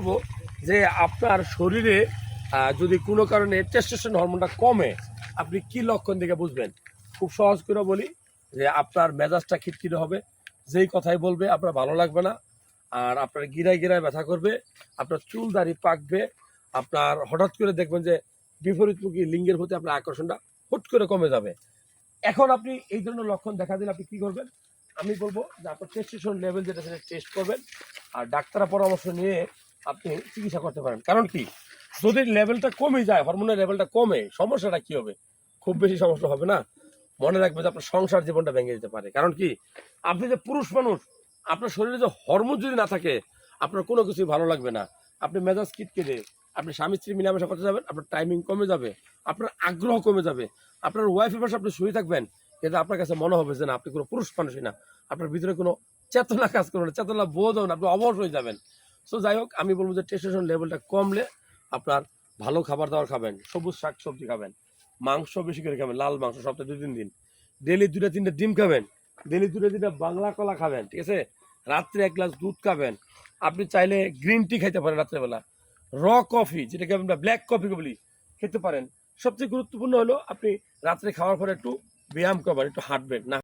বলবো যে আপনার শরীরে যদি কোনো কারণে টেস্টোস্টেরন হরমোনটা কমে, আপনি কি লক্ষণ দেখে বুঝবেন? খুব সহজ করে বলি যে আপনার মেজাজটা খিটখিটে হবে, যেই কথাই বলবে আপনার ভালো লাগবে না, আর আপনার গিরায় গিরায় ব্যথা করবে, আপনার চুল দাড়ি পাকবে, আপনার হঠাৎ করে দেখবেন যে বিপরীতমুখী লিঙ্গের প্রতি আপনার আকর্ষণটা হুট করে কমে যাবে। এখন আপনি এই ধরনের লক্ষণ দেখা দিলে আপনি কি করবেন? আমি বলবো যে আপনার টেস্টোস্টেরন লেভেল যেটা সেটা টেস্ট করবেন, আর ডাক্তারের পরামর্শ নিয়ে আপনি চিকিৎসা করতে পারেন। কারণ কি, যদি লেভেলটা কমে যায়, হরমোনের লেভেলটা কমে, সমস্যাটা কি হবে? খুব বেশি সমস্যা হবে না। মনে রাখবে যে আপনার সংসার জীবনটা ভেঙে যেতে পারে। কারণ কি, আপনি যে পুরুষ মানুষ, আপনার শরীরে যে হরমোন যদি না থাকে, আপনার কোনো কিছুই ভালো লাগবে না। আপনি মেজাজ কিটকেটে, আপনি স্বামী স্ত্রী মিলামেশা করতে যাবেন, আপনার টাইমিং কমে যাবে, আপনার আগ্রহ কমে যাবে, আপনার ওয়াইফের পাশে আপনি শুয়ে থাকবেন, কিন্তু আপনার কাছে মনে হবে যে না, আপনি কোনো পুরুষ মানুষই না, আপনার ভিতরে কোনো চেতনা কাজ করবে না, চেতনা বোধ হবে না, আপনি অবশ হয়ে যাবেন। সো যাই হোক, আমি বলবো যে টেস্টোস্টেরন লেভেলটা কমলে আপনার ভালো খাবার দাবার খাবেন, সবুজ শাক সবজি খাবেন, মাংস বেশি করে খাবেন, লাল মাংস সপ্তাহে 2-3 দিন, ডেলি 2-3টে ডিম খাবেন, ডেলি 2-3টে বাংলা কলা খাবেন, ঠিক আছে? রাত্রে 1 গ্লাস দুধ খাবেন। আপনি চাইলে গ্রিন টি খাইতে পারেন রাত্রেবেলা, র কফি যেটাকে আমরা ব্ল্যাক কফি বলি, খেতে পারেন। সবচেয়ে গুরুত্বপূর্ণ হলো আপনি রাত্রে খাওয়ার পরে একটু ব্যায়াম করবেন, একটু হাঁটবেন না।